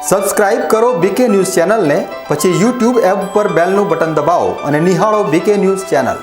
Subscribe કરો બીકે news ચેનલને, પછી YouTube એપ પર બેલનું બટન દબાવો અને નિહાળો બીકે ન્યૂઝ ચેનલ।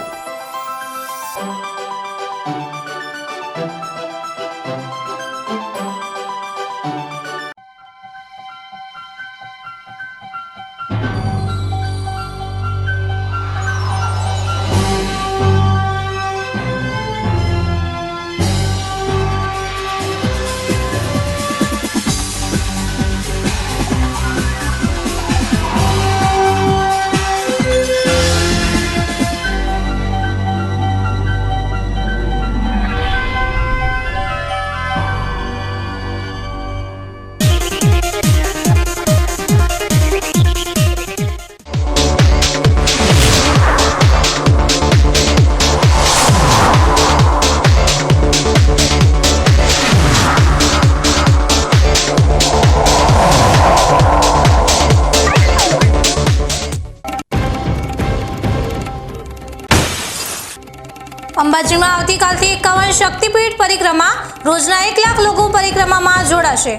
અંબાજીમાં આવતીકાલથી 51 શક્તિપીઠ પરિક્રમા, રોજના 1 લાખ લોકો પરિક્રમામાં જોડાશે।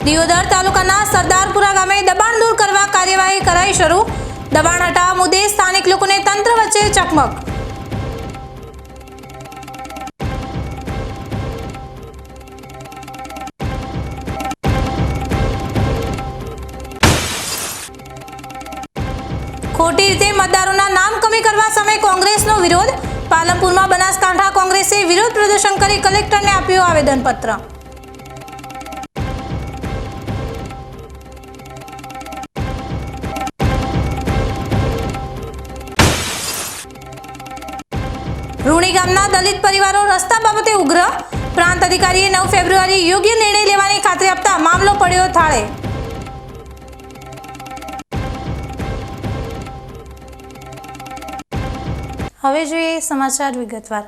દિયોદર તાલુકાના સરદારપુરા ગામે દબાણ દૂર કરવા કાર્યવાહી કરાઈ શરૂ। દબાણ હટાવવા મુદ્દે સ્થાનિક લોકોને તંત્ર વચ્ચે ચકમક। ખોટી રીતે મતદારોના નામ કમી કરવા સામે કોંગ્રેસનો વિરોધ। પાલનપુરમાં બનાસકાંઠા કોંગ્રેસે વિરોધ પ્રદર્શન કરી કલેક્ટરને આપ્યું આવેદનપત્ર। રૂણી ગામના દલિત પરિવારો રસ્તા બાબતે ઉગ્ર। પ્રાંત અધિકારીએ 9 ફેબ્રુઆરી યોગ્ય નિર્ણય લેવાની ખાતરી આપતા મામલો પડ્યો થાળે। હવે જોઈએ સમાચાર વિગતવાર।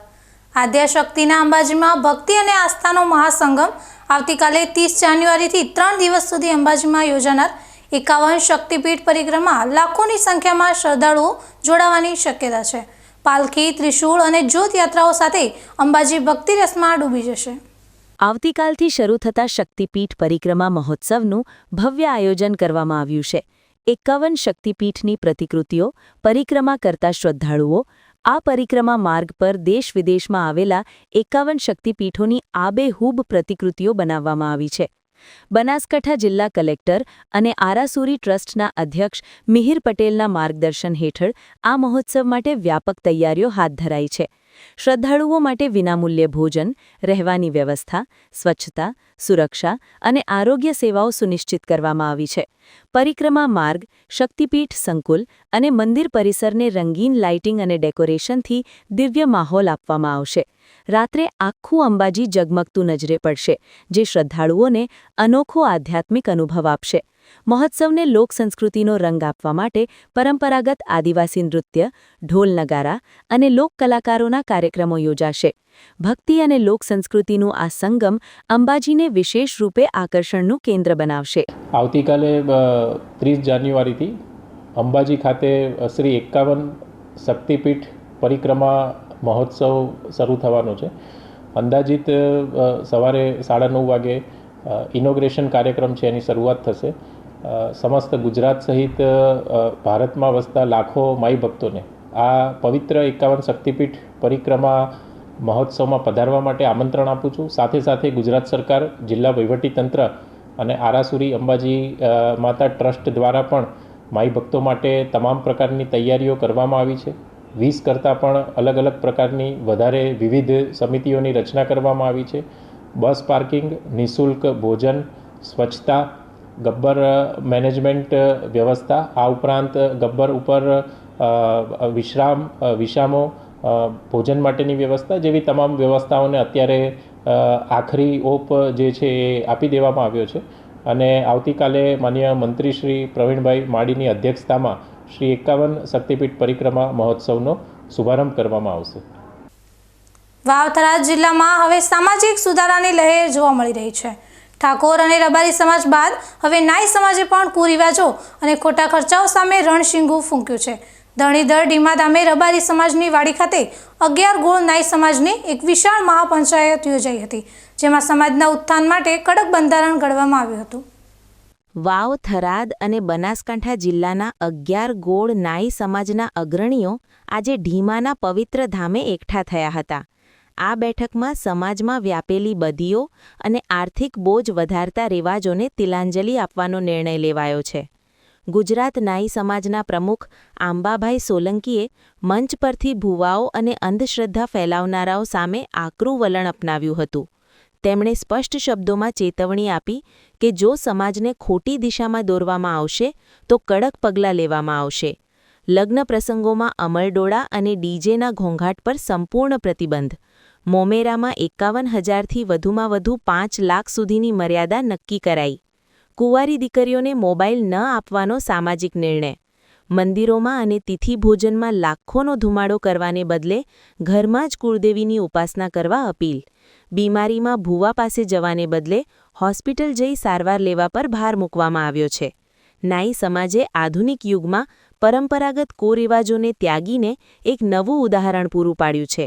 આદ્યાશક્તિના અંબાજીમાં ભક્તિ અને આસ્થાનો મહાસંગમ આવતીકાલે 30 જાન્યુઆરીથી 3 દિવસ સુધી અંબાજીમાં યોજાનાર 51 શક્તિપીઠ પરિક્રમા લાખોની સંખ્યામાં શ્રદ્ધાળુઓ જોડાવાની શક્યતા છે। પાલખી, ત્રિશૂળ અને જ્યોત યાત્રાઓ સાથે અંબાજી ભક્તિ રસમાં ડૂબી જશે। આવતીકાલથી શરૂ થતા શક્તિપીઠ પરિક્રમા મહોત્સવનું ભવ્ય આયોજન કરવામાં આવ્યું છે। 51 શક્તિપીઠની પ્રતિકૃતિઓ પરિક્રમા કરતા શ્રદ્ધાળુઓ આ પરિક્રમા માર્ગ પર દેશ-વિદેશમાં આવેલા 51 શક્તિપીઠોની આબેહૂબ પ્રતિકૃતિઓ બનાવવામાં આવી છે। બનાસકાંઠા જિલ્લા કલેક્ટર અને આરાસુરી ટ્રસ્ટના અધ્યક્ષ મિહિર પટેલના માર્ગદર્શન હેઠળ આ મહોત્સવ માટે વ્યાપક તૈયારીઓ હાથ ધરાઈ છે। શ્રદ્ધાળુઓ માટે વિનામૂલ્યે ભોજન, રહેવાની વ્યવસ્થા, સ્વચ્છતા, સુરક્ષા અને આરોગ્ય સેવાઓ સુનિશ્ચિત કરવામાં આવી છે। પરિક્રમા માર્ગ, શક્તિપીઠ સંકુલ અને મંદિર પરિસરને રંગીન લાઇટિંગ અને ડેકોરેશનથી દિવ્ય માહોલ આપવામાં આવશે। રાત્રે આખું અંબાજી જગમગતું નજરે પડશે, જે શ્રદ્ધાળુઓને અનોખો આધ્યાત્મિક અનુભવ આપશે। મહોત્સવને લોકસંસ્કૃતિનો રંગ આપવા માટે પરંપરાગત આદિવાસી નૃત્ય, ઢોલ નગારા અને લોક કલાકારોના કાર્યક્રમો યોજાશે। ભક્તિ અને લોકસંસ્કૃતિનું આ સંગમ અંબાજીને વિશેષ રૂપે આકર્ષણનું કેન્દ્ર બનાવશે। આવતીકાલે 30 જાન્યુઆરીથી અંબાજી ખાતે શ્રી 51 શક્તિપીઠ પરિક્રમા મહોત્સવ શરૂ થવાનો છે। અંદાજિત સવારે 9:30 વાગે ઇનોગ્રેશન કાર્યક્રમ છે, એની શરૂઆત થશે। સમસ્ત ગુજરાત સહિત ભારતમાં વસતા લાખો માઈ ભક્તોને આ પવિત્ર 51 શક્તિપીઠ પરિક્રમા મહોત્સવમાં પધારવા માટે આમંત્રણ આપું છું। સાથે સાથે ગુજરાત સરકાર, જિલ્લા વહીવટીતંત્ર અને આરાસુરી અંબાજી માતા ટ્રસ્ટ દ્વારા પણ માઈ ભક્તો માટે તમામ પ્રકારની તૈયારીઓ કરવામાં આવી છે। 20 કરતાં પણ અલગ અલગ પ્રકારની વધારે વિવિધ સમિતિઓની રચના કરવામાં આવી છે। બસ પાર્કિંગ, નિઃશુલ્ક ભોજન, સ્વચ્છતા, ગબ્બર મેનેજમેન્ટ વ્યવસ્થા, આ ઉપરાંત ગબ્બર ઉપર વિશ્રામો, ભોજન માટેની વ્યવસ્થા જેવી તમામ વ્યવસ્થાઓને અત્યારે આખરી ઓપ જે છે એ આપી દેવામાં આવ્યો છે। અને આવતીકાલે માનનીય મંત્રી શ્રી પ્રવીણભાઈ માળીની અધ્યક્ષતામાં શ્રી 51 શક્તિપીઠ પરિક્રમા મહોત્સવનો શુભારંભ કરવામાં આવશે। વાવ થરાદ જિલ્લામાં હવે સામાજિક સુધારાની લહેર જોવા મળી રહી છે। ઠાકોર અને રબારી સમાજ બાદ હવે નાઈ સમાજે પણ કુરિવાજો અને ખોટા ખર્ચાઓ સામે રણશીંગું ફૂંક્યું છે. ધણીધર ડીમાધામે રબારી સમાજની વાડી ખાતે 11 ગોળ નાઈ સમાજની એક વિશાળ મહાપંચાયત યોજાઈ હતી, જેમાં સમાજના ઉત્થાન માટે કડક બંધારણ ઘડવામાં આવ્યું હતું. વાવ, થરાદ અને બનાસકાંઠા જિલ્લાના 11 ગોળ નાઈ સમાજના અગ્રણીઓ આજે ઢીમાના પવિત્ર ધામે એકઠા થયા હતા. આ બેઠકમાં સમાજમાં વ્યાપેલી બદીઓ અને આર્થિક બોજ વધારતા રિવાજોને તિલાંજલિ આપવાનો નિર્ણય લેવાયો છે. ગુજરાત નાઈ સમાજના પ્રમુખ આંબાભાઈ સોલંકીએ મંચ પરથી ભુવાઓ અને અંધશ્રદ્ધા ફેલાવનારાઓ સામે આકરું વલણ અપનાવ્યું હતું. તેમણે સ્પષ્ટ શબ્દોમાં ચેતવણી આપી કે જો સમાજને ખોટી દિશામાં દોરવામાં આવશે તો કડક પગલાં લેવામાં આવશે. લગ્ન પ્રસંગોમાં અમરડોળા અને ડીજેના ઘોંઘાટ પર સંપૂર્ણ પ્રતિબંધ. મોમેરામાં 51,000થી વધુમાં વધુ 5 લાખ સુધીની મર્યાદા નક્કી કરાઈ. કુંવારી દીકરીઓને મોબાઈલ ન આપવાનો સામાજિક નિર્ણય. મંદિરોમાં અને તિથિ ભોજનમાં લાખોનો ધુમાડો કરવાને બદલે ઘરમાં જ કુળદેવીની ઉપાસના કરવા અપીલ. બીમારીમાં ભૂવા પાસે જવાને બદલે હોસ્પિટલ જઈ સારવાર લેવા પર ભાર મૂકવામાં આવ્યો છે. નાઈ સમાજે આધુનિક યુગમાં પરંપરાગત કુરિવાજોને ત્યાગીને એક નવું ઉદાહરણ પૂરું પાડ્યું છે.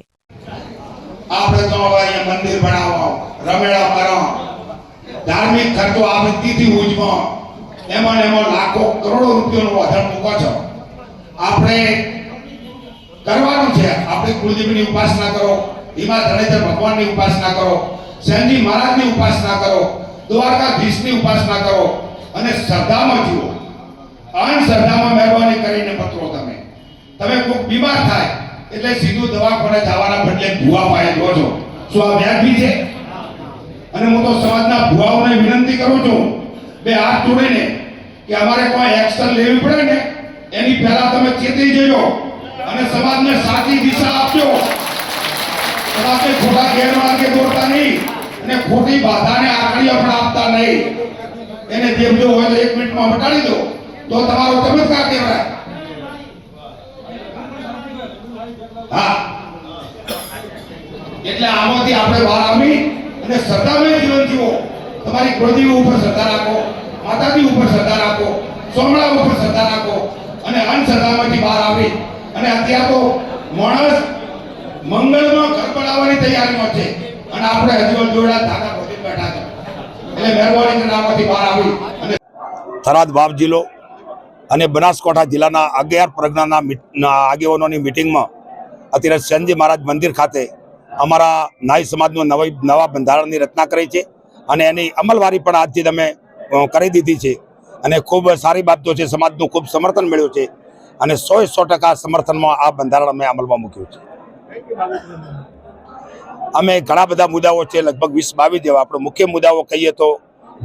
આપણે તો અહીંયા મંદિર બનાવો, રમેડા કરો, ધાર્મિક ખર્ચો આપણે તિથિ ઉજવો, એમાં લાખો કરોડો રૂપિયાનો વધાર મૂકો છો. આપણે કરવાનું છે. આપણે કુળદેવીની ઉપાસના કરો, હિમા ધણેધર ભગવાનની ઉપાસના કરો, શેનજી મહારાજની ઉપાસના કરો, દ્વારકાધીશની ઉપાસના કરો અને શ્રદ્ધામાં જુઓ. અંધશ્રદ્ધામાં મહેરબાની કરીને પત્રો તમે કોઈ બીમાર થાય એટલે સીધું દવાખાને જવાના બદલે ભુવા પાસે જો છો. શું આ વ્યાજબી છે? અને હું તો સમાજના ભુવાઓને વિનંતી કરું છું, બે હાથ જોડીને, કે અમારે કોઈ એક્શન લેવી પડે ને એની પહેલા તમે ચેતી જજો અને સમાજને સાચી દિશા આપજો. સમાજને ખોટા ગેરમાર્ગે દોરતા નહીં અને ખોટી બાધાને આકડીઓ પણ આપતા નહીં. એને દેવજો હોય તો 1 મિનિટમાં હટાડી દો તો તમારો ચમત્કાર કહેવાય. હા, એટલે આમાંથી આપણે બહાર આવી અને શ્રદ્ધામય જીવન જીવો. તમારી કુળદેવી ઉપર શ્રદ્ધા રાખો, માતાજી ઉપર શ્રદ્ધા રાખો, સોમણા ઉપર શ્રદ્ધા રાખો અને અંધશ્રદ્ધામાંથી બહાર આવી. અને અત્યારે તો માણસ મંગળમાં ઘર બનાવવાની તૈયારીમાં છે અને આપણે હજુ જોડા ધાગા ખોદી બેઠા છે. એટલે મહેરબાની કરીને આમાંથી બહાર આવી અને થરાદ વાવ જિલ્લો અને બનાસકાંઠા જિલ્લાના 11 પરગણાના આગેવાનોની મિટિંગમાં અત્યારે શેનજી મહારાજ મંદિર ખાતે અમારા નાઈ સમાજનું નવા બંધારણની રચના કરી છે અને એની અમલવારી પણ આજથી અમે કરી દીધી છે અને ખૂબ સારી બાબતો છે. સમાજનું ખૂબ સમર્થન મળ્યું છે અને 100% સમર્થનમાં આ બંધારણ અમે અમલમાં મૂક્યું છે. અમે ઘણા બધા મુદ્દાઓ છે, લગભગ 20-22 જેવા. આપણે મુખ્ય મુદ્દાઓ કહીએ તો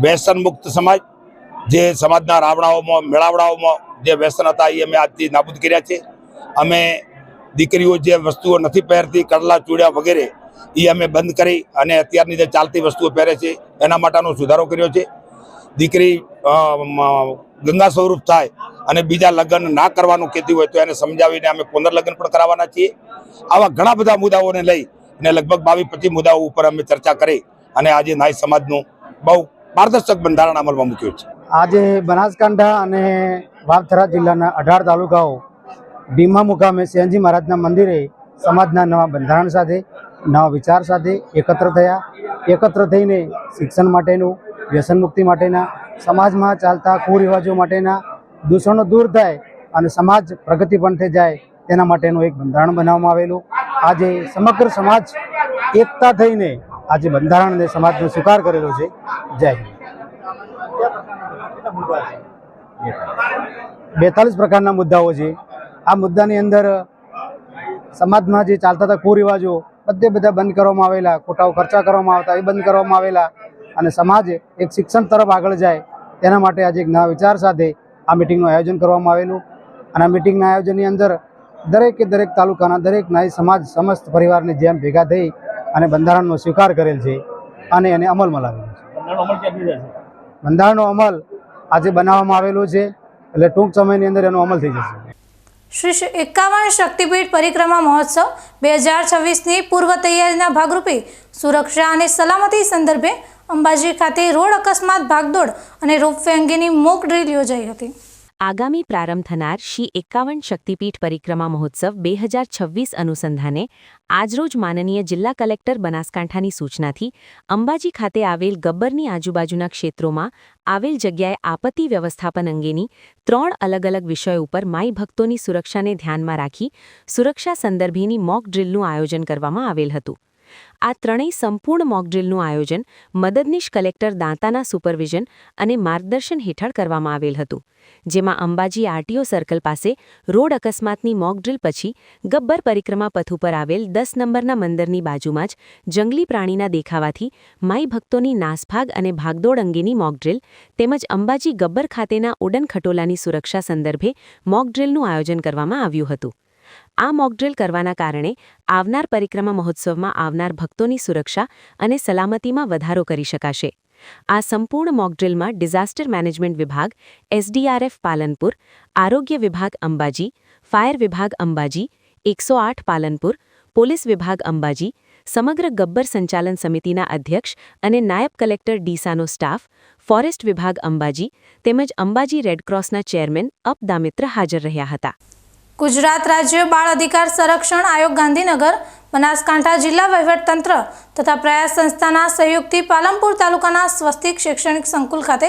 વ્યસન મુક્ત સમાજ, જે સમાજના રાવણાઓમાં મેળાવડાઓમાં જે વ્યસન હતા એ અમે આજથી નાબૂદ કર્યા છે. અમે દીકરીઓ જે વસ્તુઓ નથી પહેરતી, કડલા ચૂડિયા વગેરે, એ અમે બંધ કરી અને અત્યારની જે ચાલતી વસ્તુઓ પહેરે છે એના માટેનો સુધારો કર્યો છે. દીકરી ગંગા સ્વરૂપ થાય અને બીજા લગ્ન ના કરવાનું કહેતી હોય તો એને સમજાવીને અમે પુનર્લગ્ન પણ કરાવવાના છીએ. આવા ઘણા બધા મુદ્દાઓને લઈ અને લગભગ 22-25 મુદ્દાઓ ઉપર અમે ચર્ચા કરી અને આજે નાઈ સમાજનું બહુ પારદર્શક બંધારણ અમલમાં મૂક્યું છે. આજે બનાસકાંઠા અને વાવ-થરા જિલ્લાના 18 તાલુકાઓ ડીમા મુકામે શેનજી મહારાજના મંદિરે સમાજના નવા બંધારણ સાથે, નવા વિચાર સાથે એકત્ર થયા. એકત્ર થઈને શિક્ષણ માટેનું, વ્યસન મુક્તિ માટેના, સમાજમાં ચાલતા કુરિવાજો માટેના દૂષણો દૂર થાય અને સમાજ પ્રગતિપંથે જાય તેના માટેનું એક બંધારણ બનાવવામાં આવેલું. આજે સમગ્ર સમાજ એકતા થઈને આજે બંધારણને સમાજનો સ્વીકાર કરેલો છે. જય હિન્દ. 42 પ્રકારના મુદ્દાઓ છે. આ મુદ્દાની અંદર સમાજમાં જે ચાલતા હતા કુરિવાજો બધા બંધ કરવામાં આવેલા, ખોટા ખર્ચા કરવામાં આવતા એ બંધ કરવામાં આવેલા અને સમાજ એક શિક્ષણ તરફ આગળ જાય તેના માટે આજે એક નવા વિચાર સાથે આ મિટિંગનું આયોજન કરવામાં આવેલું. અને આ મિટિંગના આયોજનની અંદર દરેક તાલુકાના દરેક નાઈ સમાજ સમસ્ત પરિવારની જેમ ભેગા થઈ અને બંધારણનો સ્વીકાર કરેલ છે અને એને અમલમાં લાવેલો છે. બંધારણનો અમલ આજે બનાવવામાં આવેલો છે એટલે ટૂંક સમયની અંદર એનો અમલ થઈ જશે. શ્રી 51 શક્તિપીઠ પરિક્રમા મહોત્સવ 2026ની પૂર્વ તૈયારીના ભાગરૂપે સુરક્ષા અને સલામતી સંદર્ભે અંબાજી ખાતે રોડ અકસ્માત ભાગદોડ અને રોપવે અંગેની મોક ડ્રીલ યોજાઈ હતી. આગામી પ્રારંભ થનાર શ્રી 51 શક્તિપીઠ પરિક્રમા મહોત્સવ 2026 અનુસંધાને આજરોજ માનનીય જિલ્લા કલેક્ટર બનાસકાંઠાની સૂચનાથી અંબાજી ખાતે આવેલ ગબ્બરની આજુબાજુના ક્ષેત્રોમાં આવેલ જગ્યાએ આપત્તિ વ્યવસ્થાપન અંગેની 3 અલગ અલગ વિષયો ઉપર માઈ ભક્તોની સુરક્ષાને ધ્યાનમાં રાખી સુરક્ષા સંદર્ભેની મોક ડ્રીલનું આયોજન કરવામાં આવેલ હતું. આ ત્રણેય સંપૂર્ણ મોકડ્રીલનું આયોજન મદદનીશ કલેક્ટર દાંતાના સુપરવિઝન અને માર્ગદર્શન હેઠળ કરવામાં આવેલ હતું, જેમાં અંબાજી આરટીઓ સર્કલ પાસે રોડ અકસ્માતની મોકડ્રીલ પછી ગબ્બર પરિક્રમા પથ ઉપર આવેલ 10 નંબરના મંદિરની બાજુમાં જ જંગલી પ્રાણીના દેખાવાથી માઈ ભક્તોની નાસભાગ અને ભાગદોડ અંગેની મોકડ્રીલ તેમજ અંબાજી ગબ્બર ખાતેના ઉડન ખટોલાની સુરક્ષા સંદર્ભે મોકડ્રીલનું આયોજન કરવામાં આવ્યું હતું. આ મોકડ્રીલ કરવાના કારણે આવનાર પરિક્રમા મહોત્સવમાં આવનાર ભક્તોની સુરક્ષા અને સલામતીમાં વધારો કરી શકાશે. આ સંપૂર્ણ મોકડ્રીલમાં ડિઝાસ્ટર મેનેજમેન્ટ વિભાગ, એસડીઆરએફ પાલનપુર, આરોગ્ય વિભાગ અંબાજી, ફાયર વિભાગ અંબાજી, 108 પાલનપુર, પોલીસ વિભાગ અંબાજી, સમગ્ર ગબ્બર સંચાલન સમિતિના અધ્યક્ષ અને નાયબ કલેક્ટર ડીસાનો સ્ટાફ, ફોરેસ્ટ વિભાગ અંબાજી તેમજ અંબાજી રેડક્રોસના ચેરમેન અપ દામિત્ર હાજર રહ્યા હતા. ગુજરાત રાજ્ય બાળ અધિકાર સંરક્ષણ આયોગ ગાંધીનગર, બનાસકાંઠા જિલ્લા વહીવટતંત્ર તથા પ્રયાસ સંસ્થાના સહયોગથી પાલનપુર તાલુકાના સ્વસ્તિક શૈક્ષણિક સંકુલ ખાતે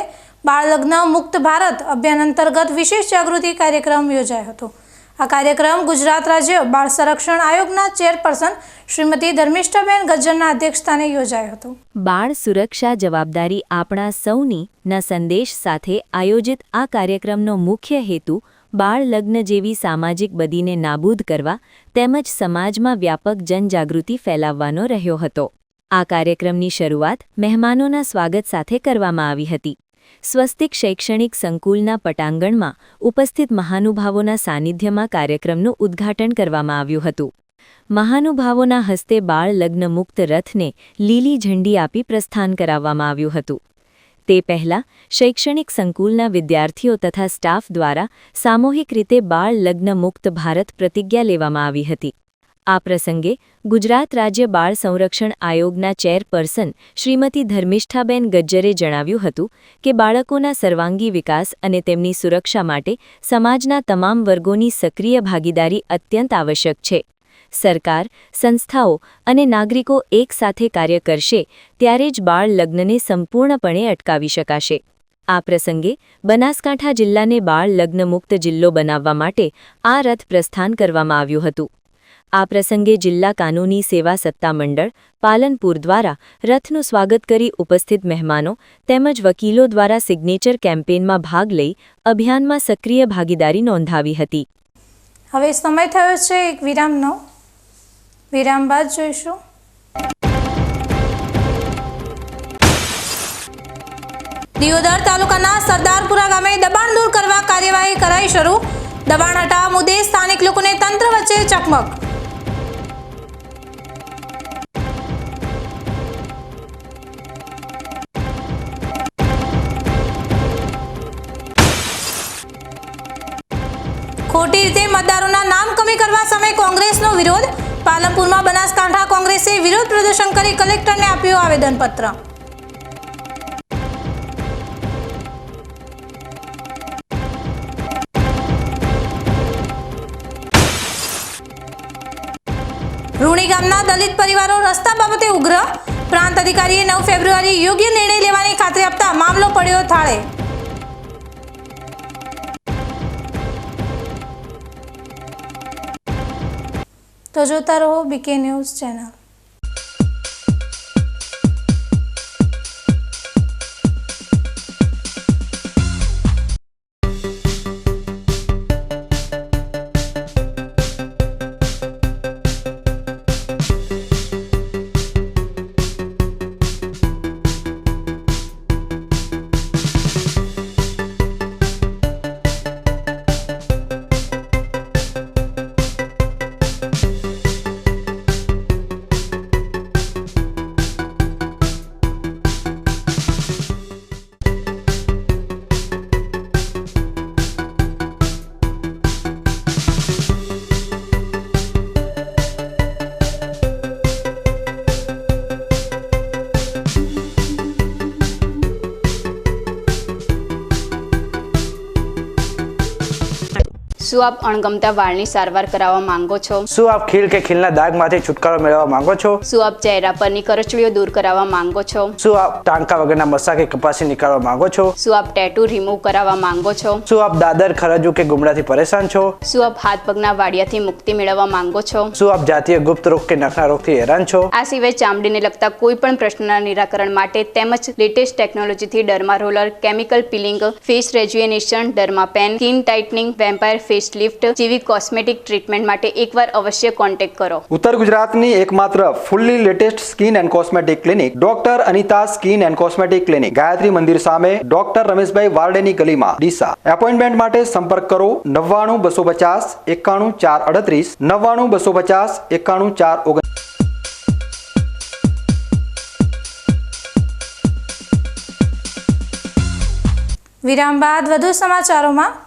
બાળ લગ્ન મુક્ત ભારત અભિયાન અંતર્ગત વિશેષ જાગૃતિ કાર્યક્રમ યોજાયો હતો. આ કાર્યક્રમ ગુજરાત રાજ્ય બાળ સંરક્ષણ આયોગના ચેરપર્સન શ્રીમતી ધર્મિષ્ઠાબેન ગજ્જરના અધ્યક્ષસ્થાને યોજાયો હતો. બાળ સુરક્ષા જવાબદારી આપણા સૌની ના સંદેશ સાથે આયોજિત આ કાર્યક્રમનો મુખ્ય હેતુ બાળ લગ્ન જેવી સામાજિક બદીને નાબૂદ કરવા તેમજ સમાજમાં વ્યાપક જનજાગૃતિ ફેલાવવાનો રહ્યો હતો. આ કાર્યક્રમની શરૂઆત મહેમાનોના સ્વાગત સાથે કરવામાં આવી હતી. સ્વસ્તિક શૈક્ષણિક સંકુલના પટાંગણમાં ઉપસ્થિત મહાનુભાવોના સાનિધ્યમાં કાર્યક્રમનું ઉદ્ઘાટન કરવામાં આવ્યું હતું. મહાનુભાવોના હસ્તે બાળ લગ્ન મુક્ત રથને લીલી ઝંડી આપી પ્રસ્થાન કરાવવામાં આવ્યું હતું. તે પહેલાં શૈક્ષણિક સંકુલના વિદ્યાર્થીઓ તથા સ્ટાફ દ્વારા સામૂહિક રીતે બાળ લગ્ન મુક્ત ભારત પ્રતિજ્ઞા લેવામાં આવી હતી. આ પ્રસંગે ગુજરાત રાજ્ય બાળ સંરક્ષણ આયોગના ચેરપર્સન શ્રીમતી ધર્મિષ્ઠાબેન ગજ્જરે જણાવ્યું હતું કે બાળકોના સર્વાંગી વિકાસ અને તેમની સુરક્ષા માટે સમાજના તમામ વર્ગોની સક્રિય ભાગીદારી અત્યંત આવશ્યક છે. સરકાર, સંસ્થાઓ અને નાગરિકો એક સાથે કાર્ય કરશે ત્યારે જ બાળ લગ્નને સંપૂર્ણપણે અટકાવી શકાશે. આ પ્રસંગે બનાસકાંઠા જિલ્લાને બાળ લગ્ન મુક્ત જિલ્લો બનાવવા માટે આ રથ પ્રસ્થાન કરવામાં આવ્યું હતું. આ પ્રસંગે જિલ્લા કાનૂની સેવા સત્તામંડળ પાલનપુર દ્વારા રથનું સ્વાગત કરી ઉપસ્થિત મહેમાનો તેમજ વકીલો દ્વારા સિગ્નેચર કેમ્પેનમાં ભાગ લઈ અભિયાનમાં સક્રિય ભાગીદારી નોંધાવી હતી. હવે સમય થયો છે એક વિરામનો. વિરામ બાદ જોઈશું. દિયોદર તાલુકાના સરદારપુરા ગામે દબાણ દૂર કરવા કાર્યવાહી કરાઈ શરૂ. દબાણ હટાવવા મુદ્દે સ્થાનિક લોકોને તંત્ર વચ્ચે ચકમક. ખોટી રીતે મતદારોના નામ કમી કરવા સામે કોંગ્રેસનો વિરોધ. પાલનપુરમાં બનાસકાંઠા કોંગ્રેસે વિરોધ પ્રદર્શન કરી કલેક્ટરને આપ્યું આવેદનપત્ર. રૂણી ગામના દલિત પરિવારો રસ્તા બાબતે ઉગ્ર. પ્રાંત અધિકારીએ 9 ફેબ્રુઆરી યોગ્ય નિર્ણય લેવાની ખાતરી આપતા મામલો પડ્યો થાળે. તો જોતા રહો બીકે ન્યૂઝ ચેનલ. શું આપ અણગમતા વાળની સારવાર કરાવવા માંગો છો? શું આપ ખીલ કે ખીલના દાગમાંથી છુટકારો મેળવવા માંગો છો? શું આપ ચહેરા પરની કરચલીઓ દૂર કરાવવા માંગો છો? શું આપ ટાંકા વગરના મસા કે કપાસી નીકાળવા માંગો છો? શું આપ ટેટુ રિમૂવ કરાવવા માંગો છો? શું આપ દાદર ખરજુ કે ગુમડાથી પરેશાન છો? શું આપ હાથ પગના વાડિયાથી મુક્તિ મેળવવા માંગો છો? શું આપ જાતીય ગુપ્ત રોગ કે નખના રોગથી હેરાન છો? આ સિવાય ચામડીને લગતા કોઈ પણ પ્રશ્નના નિરાકરણ માટે તેમજ લેટેસ્ટ ટેકનોલોજીથી derma roller, chemical peeling, face rejuvenation, derma pen, skin tightening, vampire face lift જેવી કોસ્મેટિક ટ્રીટમેન્ટ માટે એકવાર અવશ્ય કોન્ટેક્ટ કરો. ઉત્તર ગુજરાતની એકમાત્ર fully latest skin and cosmetic clinic doctor Anita skin and cosmetic clinic, Gayatri Mandir સામે, ડોક્ટર રમેશભાઈ વારડેની ગલીમાં, ડીસા. એપોઇન્ટમેન્ટ માટે સંપર્ક કરો 99 250 91 438, 99 250 91 439. વિરામ બાદ વધુ સમાચારોમાં.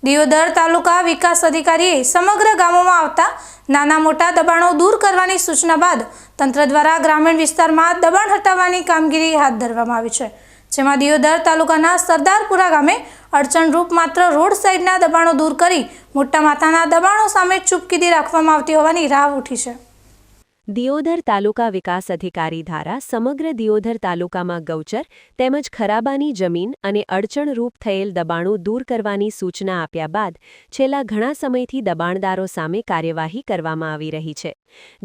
દિયોદર તાલુકા વિકાસ અધિકારીએ સમગ્ર ગામોમાં આવતા નાના મોટા દબાણો દૂર કરવાની સૂચના બાદ તંત્ર દ્વારા ગ્રામીણ વિસ્તારમાં દબાણ હટાવવાની કામગીરી હાથ ધરવામાં આવી છે, જેમાં દિયોદર તાલુકાના સરદારપુરા ગામે અડચણરૂપ માત્ર રોડ સાઇડના દબાણો દૂર કરી મોટા માથાના દબાણો સામે ચૂપકીદી રાખવામાં આવતી હોવાની રાવ ઉઠી છે. દિયોદર તાલુકા વિકાસ અધિકારી દ્વારા સમગ્ર દિયોદર તાલુકામાં ગૌચર તેમજ ખરાબાની જમીન અને અડચણરૂપ થયેલ દબાણો દૂર કરવાની સૂચના આપ્યા બાદ છેલ્લા ઘણા સમયથી દબાણદારો સામે કાર્યવાહી કરવામાં આવી રહી છે,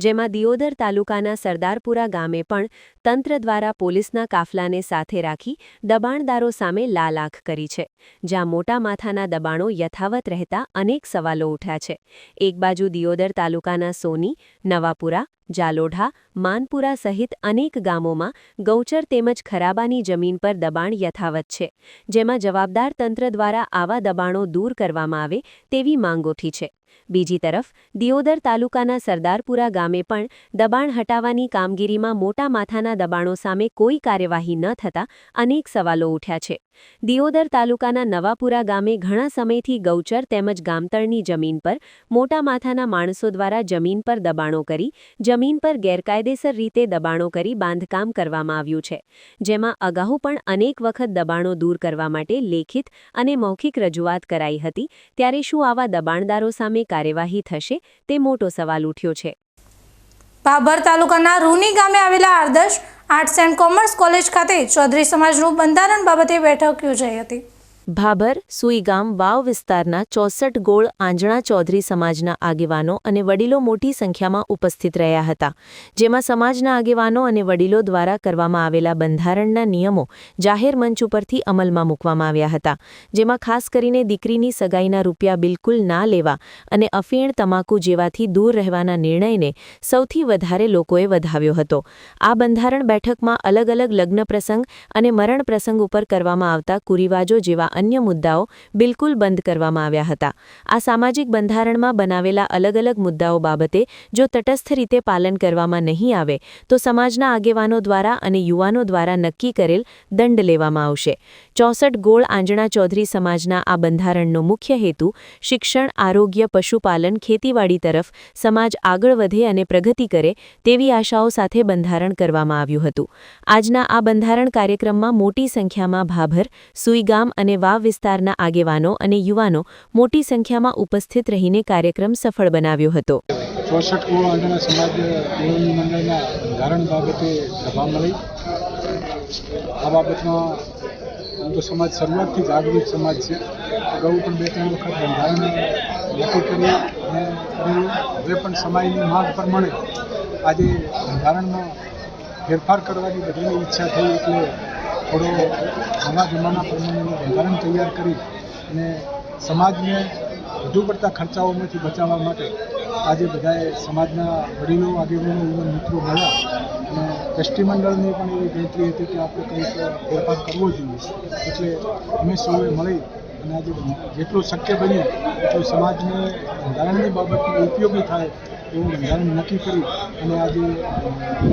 જેમાં દિયોદર તાલુકાના સરદારપુરા ગામે પણ તંત્ર દ્વારા પોલીસના કાફલાને સાથે રાખી દબાણદારો સામે લાલાખ કરી છે, જ્યાં મોટા માથાના દબાણો યથાવત રહેતા અનેક સવાલો ઉઠ્યા છે. એક બાજુ દિયોદર તાલુકાના સોની, નવાપુરા, જાલોઢા, માનપુરા સહિત અનેક ગામોમાં ગૌચર તેમજ ખરાબાની જમીન પર દબાણ યથાવત છે, જેમાં જવાબદાર તંત્ર દ્વારા આવા દબાણો દૂર કરવામાં આવે તેવી માંગ ઉઠી છે. બીજી તરફ દિયોદર તાલુકાના સરદારપુરા ગામે પણ દબાણ હટાવવાની કામગીરીમાં મોટા માથાના દબાણો સામે કોઈ કાર્યવાહી ન થતા અનેક સવાલો ઉઠ્યા છે. દિયોદર તાલુકાના નવાપુરા ગામે ઘણા સમયથી ગૌચર તેમજ ગામતળની જમીન પર મોટા માથાના માણસો દ્વારા જમીન પર દબાણો કરી જમીન પર ગેરકાયદેસર રીતે દબાણો કરી બાંધકામ કરવામાં આવ્યું છે, જેમાં અગાઉ પણ અનેક વખત દબાણો દૂર કરવા માટે લેખિત અને મૌખિક રજૂઆત કરાઈ હતી, ત્યારે શું આવા દબાણદારો સામે કાર્યવાહી થશે તે મોટો સવાલ ઉઠ્યો છે. ભાભર તાલુકાના રૂની ગામે આવેલા આદર્શ આર્ટ્સ એન્ડ કોમર્સ કોલેજ ખાતે ચૌધરી સમાજનું બંધારણ બાબતે બેઠક યોજાઈ હતી. ભાભર સુઈગામ વાવ વિસ્તારના 64 ગોળ આંજણા ચૌધરી સમાજના આગેવાનો અને વડીલો મોટી સંખ્યામાં ઉપસ્થિત રહ્યા હતા, જેમાં સમાજના આગેવાનો અને વડીલો દ્વારા કરવામાં આવેલા બંધારણના નિયમો જાહેર મંચ ઉપરથી અમલમાં મૂકવામાં આવ્યા હતા, જેમાં ખાસ કરીને દીકરીની સગાઈના રૂપિયા બિલકુલ ના લેવા અને અફીણ તમાકુ જેવાથી દૂર રહેવાના નિર્ણયને સૌથી વધારે લોકોએ વધાવ્યો હતો. આ બંધારણ બેઠકમાં અલગ અલગ લગ્ન પ્રસંગ અને મરણ પ્રસંગ ઉપર કરવામાં આવતા કુરિવાજો જેવા અન્ય મુદ્દાઓ બિલકુલ બંધ કરવામાં આવ્યા હતા. આ સામાજિક બંધારણમાં બનાવેલા અલગ અલગ મુદ્દાઓ બાબતે જો તટસ્થ રીતે પાલન કરવામાં નહીં આવે તો સમાજના આગેવાનો દ્વારા અને યુવાનો દ્વારા નક્કી કરેલ દંડ લેવામાં આવશે. 64 ગોળ આંજણા ચૌધરી સમાજના આ બંધારણનો મુખ્ય હેતુ શિક્ષણ, આરોગ્ય, પશુપાલન, ખેતીવાડી તરફ સમાજ આગળ વધે અને પ્રગતિ કરે તેવી આશાઓ સાથે બંધારણ કરવામાં આવ્યું હતું. આજના આ બંધારણ કાર્યક્રમમાં મોટી સંખ્યામાં ભાભર, સુઈગામ અને વાવ વિસ્તારના આગેવાનો અને યુવાનો મોટી સંખ્યામાં ઉપસ્થિત રહીને કાર્યક્રમ સફળ બનાવ્યો હતો. 64 ગોળ આંજણા સમાજ નિયમની મંડળના બંધારણ બાબતે સભા મળી. આ બાબતમાં તો સમાજ શરૂઆતથી જાગૃત સમાજ છે. અગાઉ પણ 2-3 વખત બંધારણ નક્કી કરી અને હવે પણ સમાજની માંગ પ્રમાણે આજે બંધારણમાં ફેરફાર કરવાની બધાની ઈચ્છા થઈ, એટલે થોડો નવા જમાના પ્રમાણેનું બંધારણ તૈયાર કરી અને સમાજને વધુ પડતા ખર્ચાઓમાંથી બચાવવા માટે આજે બધાએ સમાજના વડીલો, આગેવાનો, યુવાન મિત્રો મળ્યા અને ટ્રસ્ટી મંડળની પણ એવી ગણતરી હતી કે આપણે કંઈક ફેરફાર કરવો જોઈએ, એટલે અમે સૌએ મળી અને આજે જેટલું શક્ય બન્યું એટલું સમાજને બંધારણની બાબતમાં ઉપયોગી થાય એવું બંધારણ નક્કી કરી અને આજે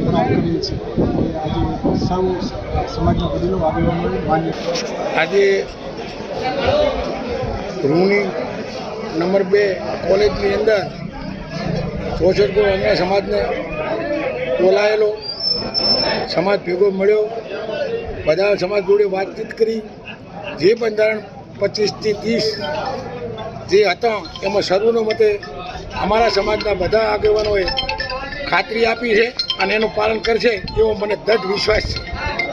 ઠરાવ કરેલ છે. આજે સૌ સમાજના વડીલો, આગેવાનો માન્ય આજે રૂની નંબર 2 કોલેજની અંદર 64 ગોળ આંજણા સમાજને બોલાયેલો, સમાજ ભેગો મળ્યો, બધા સમાજ જોડે વાતચીત કરી જે બંધારણ 25 થી 30 જે હતો એમાં સર્વોનુમતે અમારા સમાજના બધા આગેવાનોએ ખાતરી આપી છે અને એનું પાલન કરશે એવો મને દૃઢ વિશ્વાસ છે.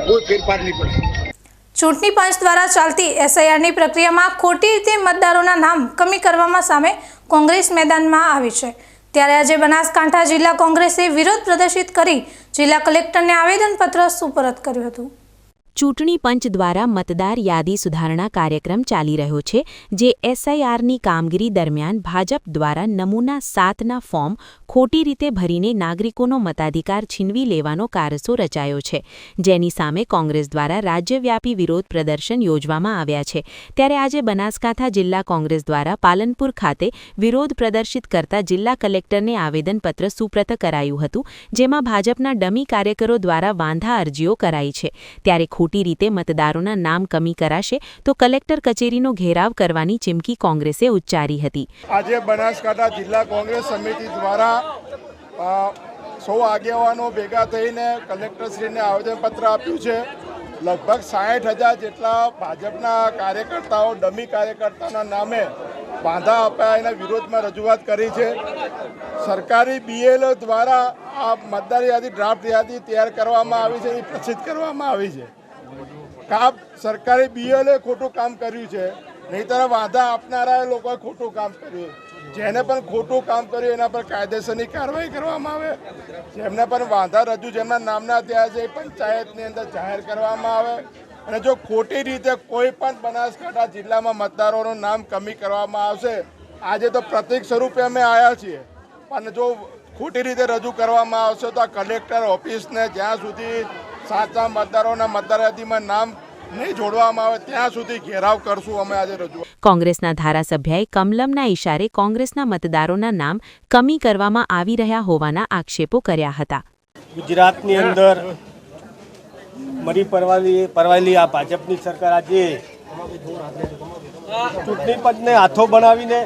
કોઈ ફેરફાર નહીં પડે. ચૂંટણી પંચ દ્વારા ચાલતી એસઆઈઆરની પ્રક્રિયામાં ખોટી રીતે મતદારોના નામ કમી કરવામાં સામે કોંગ્રેસ મેદાનમાં આવી છે. ત્યારે આજે બનાસકાંઠા જિલ્લા કોંગ્રેસે વિરોધ પ્રદર્શિત કરી જિલ્લા કલેક્ટરને આવેદનપત્ર સુપરત કર્યું હતું. ચૂંટણી પંચ દ્વારા મતદાર યાદી સુધારણા કાર્યક્રમ ચાલી રહ્યો છે, જે એસઆઈઆરની કામગીરી દરમિયાન ભાજપ દ્વારા નમૂના 7ના ફોર્મ ખોટી રીતે ભરીને નાગરિકોનો મતાધિકાર છીનવી લેવાનો કારસો રચાયો છે, જેની સામે કોંગ્રેસ દ્વારા રાજ્યવ્યાપી વિરોધ પ્રદર્શન યોજવામાં આવ્યા છે. ત્યારે આજે બનાસકાંઠા જિલ્લા કોંગ્રેસ દ્વારા પાલનપુર ખાતે વિરોધ પ્રદર્શિત કરતા જિલ્લા કલેક્ટરને આવેદનપત્ર સુપ્રત કરાયું હતું, જેમાં ભાજપના ડમી કાર્યકરો દ્વારા વાંધા અરજીઓ કરાઈ છે. ત્યારે ખોટી રીતે મતદારોના નામ કમી કરાશે તો કલેક્ટર કચેરીનો ઘેરાવ કરવાની ચીમકી કોંગ્રેસે ઉચ્ચારી હતી. આજે બનાસકાંઠા જિલ્લા કોંગ્રેસ સમિતિ દ્વારા સૌ આગેવાનો ભેગા થઈને કલેક્ટરશ્રીને આવેદનપત્ર આપ્યું છે. લગભગ 60,000 જેટલા ભાજપના કાર્યકર્તાઓ ડમી કાર્યકર્તાના નામે વાંધા આપ્યા એના વિરોધમાં રજૂઆત કરી છે. સરકારી BLO દ્વારા આ મતદાર યાદી ડ્રાફ્ટ યાદી તૈયાર કરવામાં આવી છે, એ પ્રસિદ્ધ કરવામાં આવી છે. સરકારી BLOએ ખોટું કામ કર્યું છે, નહીંતર વાંધા આપનારા લોકોએ ખોટું કામ કર્યું. જેને પણ ખોટું કામ કર્યું એના પર કાયદેસરની કાર્યવાહી કરવામાં આવે. જેમને પણ વાંધા રજૂ જેમના નામના થયા છે એ પંચાયતની અંદર જાહેર કરવામાં આવે. અને જો ખોટી રીતે કોઈ પણ બનાસકાંઠા જિલ્લામાં મતદારોનું નામ કમી કરવામાં આવશે, આજે તો પ્રતિક સ્વરૂપે અમે આવ્યા છીએ, પણ જો ખોટી રીતે રજૂ કરવામાં આવશે તો આ કલેક્ટર ઓફિસને જ્યાં સુધી સાચા મતદારોના મતદાર યાદીમાં નામ નહીં જોડવામાં આવે ત્યાં સુધી ઘેરાવ કરશું અમે આજે રજૂ. કોંગ્રેસના ધારાસભ્યએ કમલમના ઇશારે કોંગ્રેસના મતદારોના નામ કમી કરવામાં આવી રહ્યા હોવાના આક્ષેપો કર્યા હતા. ગુજરાતની અંદર મરી પરવાયેલી આ ભાજપની સરકાર આજે ચૂંટણી પંચને હાથો બનાવીને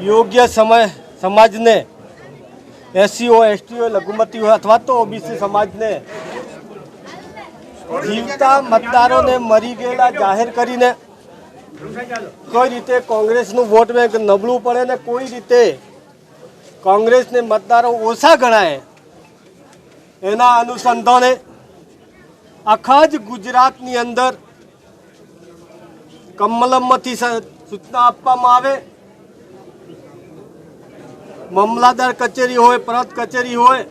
યોગ્ય સમય સમાજને SCO STO લઘુમતીઓ અથવા તો OBC સમાજને જીવતા મતદારોને મરી ગયેલા જાહેર કરીને કોઈ રીતે કોંગ્રેસનું વોટ બેંક નબળું પડે ને કોઈ રીતે કોંગ્રેસને મતદારો ઓછા ગણાય એના અનુસંધાને આખા જ ગુજરાતની અંદર કમલમથી સૂચના આપવામાં આવે. મામલતદાર કચેરી હોય, પ્રાંત કચેરી હોય,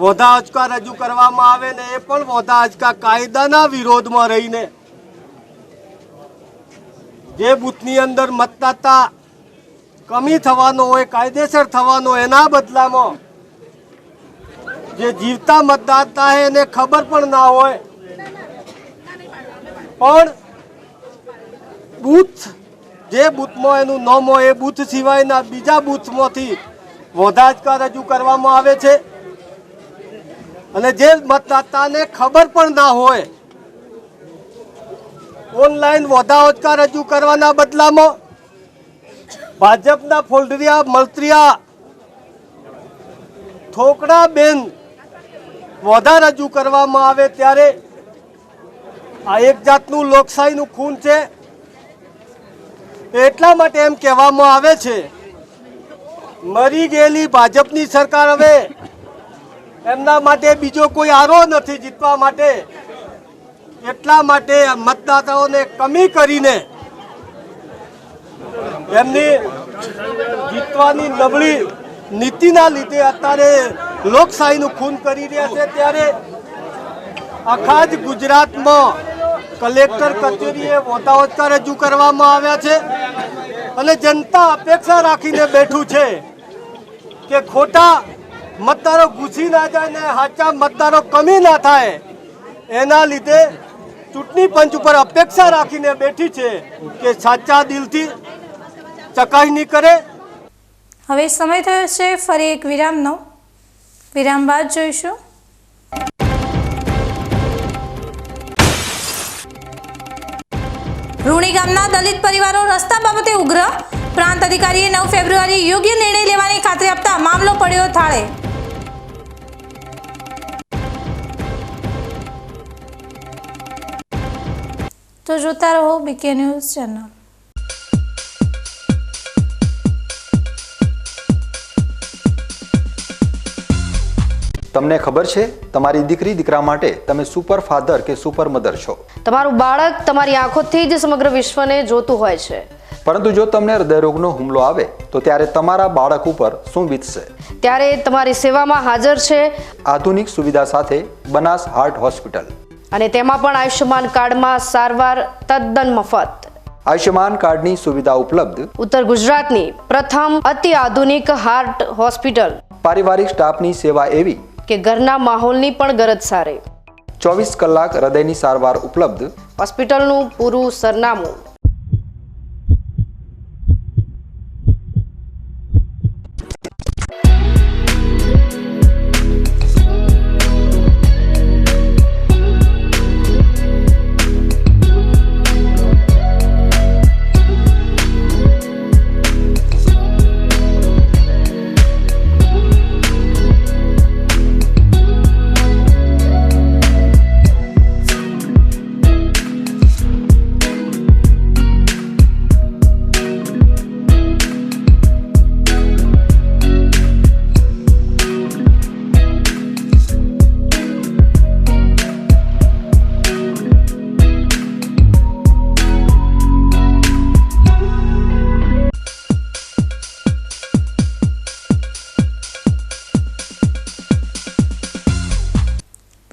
વોધા આંચકા રજૂ કરવામાં આવે ને એ પણ વોધા આંચકા કાયદાના વિરોધમાં રહીને જે બૂથની અંદર મતદાતા કમી થવાનો હોય, કાયદેસર થવાનો, એના બદલામાં જે જીવતા મતદાતા હોય એને ખબર પણ ના હોય પણ બૂથ જે બૂથમાં એનું નામ હોય એ બૂથ સિવાયના બીજા બૂથમાંથી વોધા આંચકા રજૂ કરવામાં આવે છે. અને જે મતદાતાને ખબર પણ ના હોય ઓનલાઈન વોધા આંચકા રજૂ કરવાના બદલામાં ભાજપના ફોલ્ડરિયા મળતરિયા થોકડા બેન વોધા રજૂ કરવામાં આવે ત્યારે આ એક જાતનું લોકશાહીનું ખૂન છે. એટલા માટે એમ કહેવામાં આવે છે મરી ગયેલી ભાજપની સરકાર હવે એમના માટે બીજો કોઈ આરો નથી જીતવા માટે. એટલા માટે મતદાતાઓને કમી કરીને એમની જીતવાની નબળી નીતિના લીધે અત્યારે લોકશાહીનું ખૂન કરી રહ્યા છે. ત્યારે આખા જ ગુજરાતમાં કલેક્ટર કચેરીએ વોધા આંચકા રજૂ કરવામાં આવ્યા છે અને જનતા અપેક્ષા રાખીને બેઠું છે કે ખોટા મતદારો ઘૂસી ના જાય ને સાચા મતદારો કમી ના થાય. એના લીધે ચૂંટણી પંચ ઉપર અપેક્ષા રાખીને બેઠી છે કે સાચા દિલથી ચકાસણી કરે. હવે સમય થયો છે ફરી એક વિરામનો. વિરામ બાદ જોઈશું રૂણી ગામના દલિત પરિવારો રસ્તા બાબતે ઉગ્ર. પ્રાંત અધિકારીએ 9 ફેબ્રુઆરી યોગ્ય નિર્ણય લેવાની ખાતરી આપતા મામલો પડ્યો થાળે. તો જોતા રહો BK ન્યૂઝ ચેનલ. તમને ખબર છે તમારી દીકરી દીકરા માટે તમે સુપર ફાધર કે સુપર મધર છો. તમારું બાળક તમારી આંખોથી જ સમગ્ર વિશ્વને જોતું હોય છે. પરંતુ જો તમને હૃદયરોગનો હુમલો આવે તો ત્યારે તમારા બાળક ઉપર શું વીતશે? ત્યારે તમારી સેવામાં હાજર છે આધુનિક સુવિધા સાથે બનાસ હાર્ટ હોસ્પિટલ, અને તેમાં પણ આયુષ્યમાન કાર્ડમાં સારવાર તદ્દન મફત. આયુષ્યમાન કાર્ડની સુવિધા ઉપલબ્ધ ઉત્તર ગુજરાતની પ્રથમ અતિ આધુનિક હાર્ટ હોસ્પિટલ. પારિવારિક સ્ટાફની સેવા એવી કે ઘરના માહોલની પણ ગરજ સારે. 24 કલાક હૃદયની સારવાર ઉપલબ્ધ. હોસ્પિટલનું પૂરું સરનામું.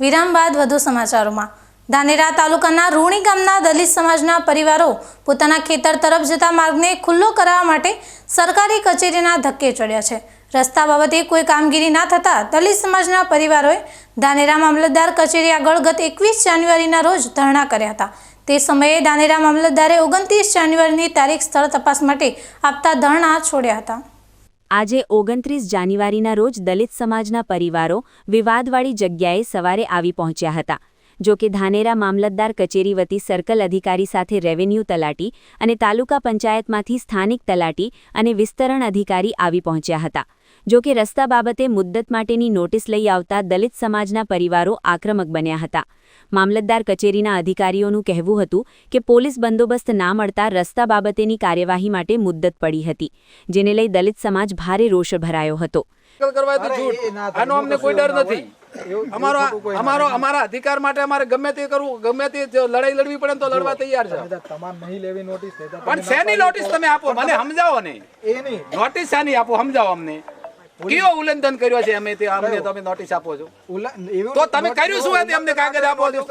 વિરામ બાદ વધુ સમાચારોમાં. ધાનેરા તાલુકાના રૂણી ગામના દલિત સમાજના પરિવારો પોતાના ખેતર તરફ જતા માર્ગને ખુલ્લો કરાવવા માટે સરકારી કચેરીના ધક્કે ચડ્યા છે. રસ્તા બાબતે કોઈ કામગીરી ના થતાં દલિત સમાજના પરિવારોએ ધાનેરા મામલતદાર કચેરી આગળ ગત 21 જાન્યુઆરીના રોજ ધરણા કર્યા હતા. તે સમયે ધાનેરા મામલતદારે 29 જાન્યુઆરીની તારીખ સ્થળ તપાસ માટે આપતા ધરણા છોડ્યા હતા. આજે 29 જાન્યુઆરીના રોજ દલિત સમાજના પરિવારો વિવાદવાળી જગ્યાએ સવારે આવી પહોંચ્યા હતા. જો કે ધાનેરા મામલતદાર કચેરી વતી સર્કલ અધિકારી સાથે રેવન્યુ તલાટી અને તાલુકા પંચાયતમાંથી સ્થાનિક તલાટી અને વિસ્તરણ અધિકારી આવી પહોંચ્યા હતા. જો કે રસ્તા બાબતે મુદ્દત માટેની નોટિસ લઈ આવતા દલિત સમાજના પરિવારો આક્રમક બન્યા હતા. મામલતદાર કચેરીના અધિકારીઓનું કહેવું હતું કે પોલીસ બંદોબસ્ત ના મળતા રસ્તા બાબતેની કાર્યવાહી માટે મુદ્દત પડી હતી, જેને લઈ દલિત સમાજ ભારે રોષ ભરાયો હતો. આનો અમને કોઈ ડર નથી. અમારા અધિકાર માટે અમારે ગમે તે કરવું, ગમે તે લડાઈ લડવી પડે તો લડવા તૈયાર છે. પણ શેની નોટિસ તમે આપો, મને સમજાવો ને. નોટિસ શાની આપો, સમજાવો અમને. કયો ઉલ્લંઘન કર્યો છે અમે તે અમને તમે નોટિસ આપો છો? તો તમે કર્યું શું તે અમને કાગળ આપો છો?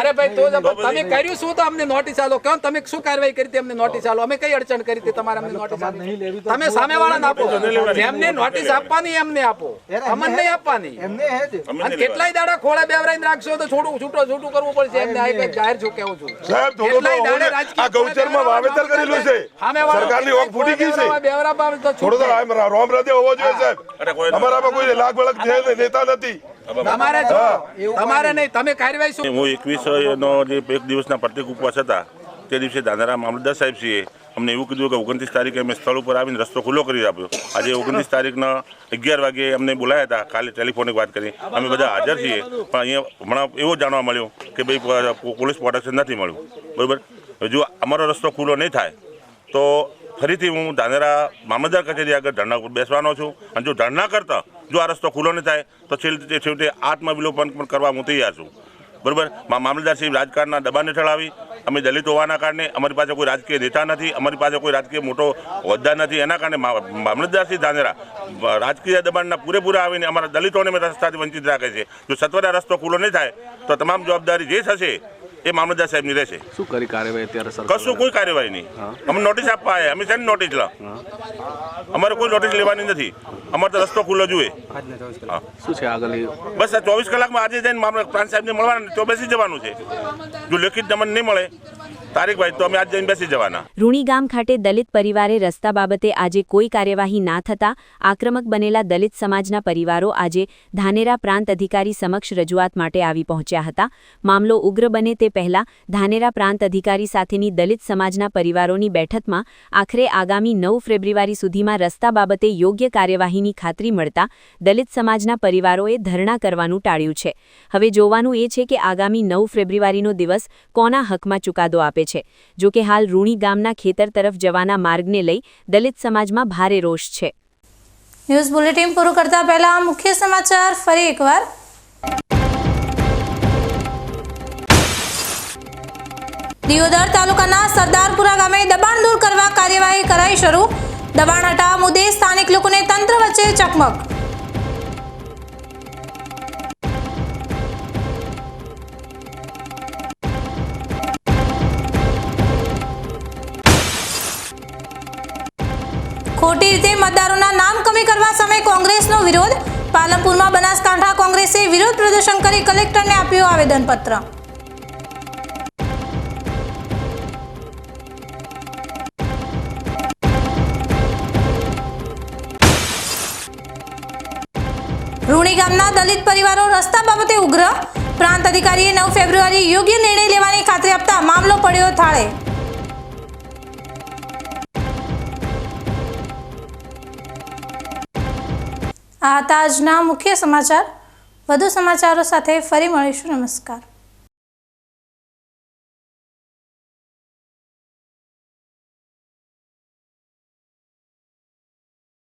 અરે ભાઈ તો તમે કર્યું શું તો અમને નોટિસ આલો. કેમ તમે શું કાર્યવાહી કરી અમને નોટિસ આલો? અમે કઈ અડચણ કરી હતી તમારે અમને નોટિસ આપી? તમે સામેવાળાને આપો, જેમને નોટિસ આપવાની એમને આપો, અમને નહીં આપવાની. અને કેટલાય દાડા ખોળા બેવરાઈને રાખશો તો છૂટું કરવું પડશે એમને. આ કઈ જાહેર છું કેવું છું. કેટલાય દાડે રાજકીય ગૌચરમાં વાવેતર કરેલું છે, સરકારની ઓક ફૂટી ગઈ છે. બેવરા બાબત તો છોડો હોવો જોઈએ સાહેબ. અમારામાં કોઈ લાગ વળગ નેતા નથી. તમારે નહીં, તમે કાર્યવાહી શું? હું 21 નો જે એક દિવસના પ્રત્યેક ઉપવાસ હતા તે દિવસે ધાનેરા મામલતદાર સાહેબશ્રીએ અમને એવું કીધું કે 29 તારીખે અમે સ્થળ ઉપર આવીને રસ્તો ખુલ્લો કરી આપ્યો. આજે 29 તારીખના 11 વાગે અમને બોલાયા હતા. કાલે ટેલિફોનિક વાત કરી, અમે બધા હાજર છીએ. પણ અહીંયા હમણાં એવું જાણવા મળ્યું કે ભાઈ પોલીસ પ્રોટેક્શન નથી મળ્યું. બરાબર, જો અમારો રસ્તો ખુલ્લો નહીં થાય તો ફરીથી હું ધાનેરા મામલતદાર કચેરી આગળ ધરણા ઉપર બેસવાનો છું. અને જો ધરણા કરતા જો આ રસ્તો ખુલ્લો નહીં થાય તો છેવટે આત્મવિલોપન પણ કરવા હું તૈયાર છું. બરાબર, મામલતદારશ્રી રાજકારણના દબાણ હેઠળ આવી. અમે દલિત હોવાના કારણે અમારી પાસે કોઈ રાજકીય નેતા નથી, અમારી પાસે કોઈ રાજકીય મોટો હોદ્દા નથી. એના કારણે મામલતદારશ્રી ધાનેરા રાજકીય દબાણના પૂરેપૂરા આવીને અમારા દલિતોને રસ્તાથી વંચિત રાખે છે. જો સત્વરે રસ્તો ખુલ્લો નહીં થાય તો તમામ જવાબદારી જે થશે એ મામલતદાર સાહેબની રહેશે. શું કરી કાર્યવાહી અત્યારે? કશું કોઈ કાર્યવાહી નહીં. અમે નોટિસ આપવા આવ્યા. અમે શેની નોટિસ લા? અમારે કોઈ નોટિસ લેવાની નથી. અમારે તો રસ્તો ખુલ્લો જોઈએ. શું છે આગળ? બસ આ 24 કલાકમાં આજે જઈને પ્રાંત સાહેબને મળવાના તો બેસી જવાનું છે. જો લેખિત દમન નહીં મળે તારીખ ભાઈ તો અમે આજ જઈને બેસી જવાના. રૂણી ગામ ખાતે દલિત પરિવારે રસ્તા બાબતે આજે કોઈ કાર્યવાહી ના થતા આક્રમક બનેલા દલિત સમાજના પરિવારો આજે ધાનેરા પ્રાંત અધિકારી સમક્ષ રજૂઆત માટે આવી પહોંચ્યા હતા. મામલો ઉગ્ર બને તે પહેલા ધાનેરા પ્રાંત અધિકારી સાથેની દલિત સમાજના પરિવારોની બેઠકમાં આખરે આગામી 9 ફેબ્રુઆરી સુધીમાં રસ્તા બાબતે યોગ્ય કાર્યવાહીની ખાતરી મળતા દલિત સમાજના પરિવારોએ ધરણા કરવાનું ટાળ્યું છે. હવે જોવાનું એ છે કે આગામી 9 ફેબ્રુઆરીનો દિવસ કોના હકમાં ચુકાદો આપે છે. જો કે હાલ રૂણી ગામના ખેતર તરફ જવાના માર્ગને લઈ દલિત સમાજમાં ભારે રોષ છે. ન્યૂઝ બુલેટિન પૂરું કરતા પહેલા મુખ્ય સમાચાર ફરી એકવાર. દિયોદર તાલુકાના સરદારપુરા ગામે દબાણ દૂર કરવા કાર્યવાહી કરાઈ શરૂ. દબાણ હટાવવા મુદ્દે સ્થાનિક લોકોને તંત્ર વચ્ચે ચકમક. ખોટી રીતે મતદારોના નામ કમી કરવા સામે કોંગ્રેસનો વિરોધ. પાલનપુરમાં બનાસકાંઠા કોંગ્રેસે વિરોધ પ્રદર્શન કરી કલેક્ટરને આપ્યું આવેદનપત્ર. રૂણી ગામના દલિત પરિવારો રસ્તા બાબતે ઉગ્ર. પ્રાંત અધિકારીએ 9 ફેબ્રુઆરી યોગ્ય નિર્ણય લેવાની ખાતરી આપતા મામલો પડ્યો થાળે. આ હતા આજના મુખ્ય સમાચાર. વધુ સમાચારો સાથે ફરી મળીશું. નમસ્કાર.